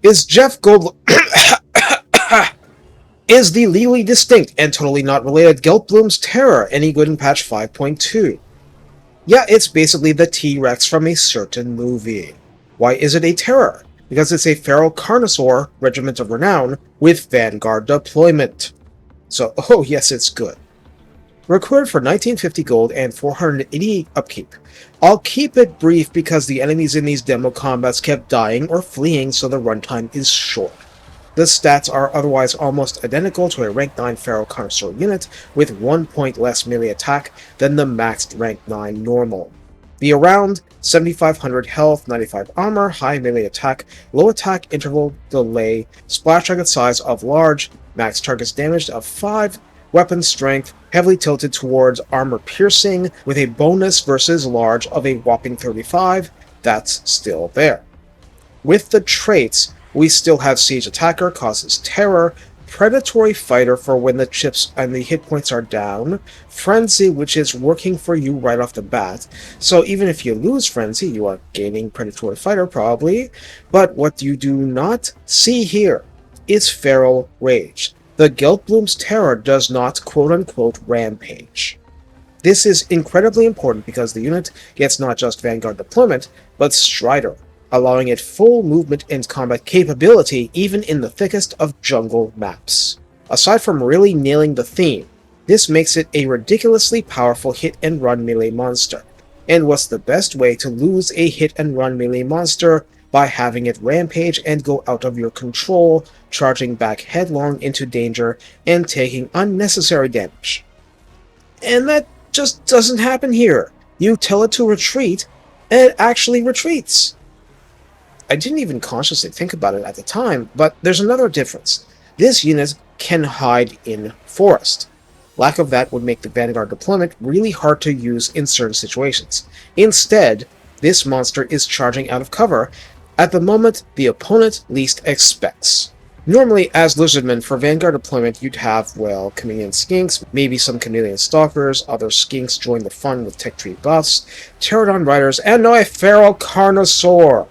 is Jeff Goldblum is the legally distinct and totally not related Geltblöm's Terror any good in patch 5.2? Yeah, it's basically the T-Rex from a certain movie. Why is it a terror? Because it's a feral carnosaur regiment of renown with Vanguard Deployment. So, oh yes, it's good. Recruited for 1950 gold and 488 upkeep. I'll keep it brief because the enemies in these demo combats kept dying or fleeing, so the runtime is short. The stats are otherwise almost identical to a rank 9 feral carnosaur unit, with 1 point less melee attack than the maxed rank 9 normal. The around 7500 health, 95 armor, high melee attack, low attack interval delay, splash target size of large, max targets damage of 5, weapon strength heavily tilted towards armor piercing with a bonus versus large of a whopping 35, that's still there. With the traits, we still have Siege Attacker, causes terror, Predatory Fighter for when the chips and the hit points are down, Frenzy, which is working for you right off the bat, so even if you lose Frenzy, you are gaining Predatory Fighter probably, but what you do not see here is Feral Rage. The Geltblöm's Terror does not quote-unquote rampage. This is incredibly important because the unit gets not just Vanguard Deployment, but Strider, allowing it full movement and combat capability even in the thickest of jungle maps. Aside from really nailing the theme, this makes it a ridiculously powerful hit-and-run melee monster. And what's the best way to lose a hit-and-run melee monster? By having it rampage and go out of your control, charging back headlong into danger and taking unnecessary damage. And that just doesn't happen here. You tell it to retreat, and it actually retreats. I didn't even consciously think about it at the time, but there's another difference. This unit can hide in forest. Lack of that would make the Vanguard deployment really hard to use in certain situations. Instead, this monster is charging out of cover at the moment the opponent least expects. Normally, as Lizardmen for Vanguard deployment, you'd have, well, chameleon skinks, maybe some chameleon stalkers, other skinks join the fun with tech tree buffs, pterodon riders, and now a feral carnosaur.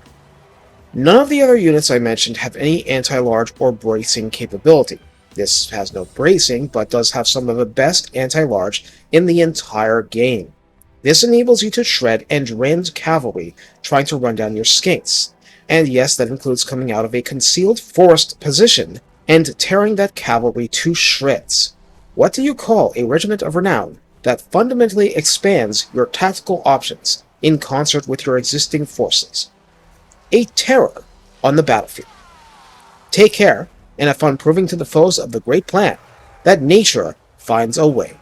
None of the other units I mentioned have any anti-large or bracing capability. This has no bracing, but does have some of the best anti-large in the entire game. This enables you to shred and rend cavalry trying to run down your skinks. And yes, that includes coming out of a concealed forest position and tearing that cavalry to shreds. What do you call a regiment of renown that fundamentally expands your tactical options in concert with your existing forces? A terror on the battlefield. Take care, and have fun proving to the foes of the Great Plan that nature finds a way.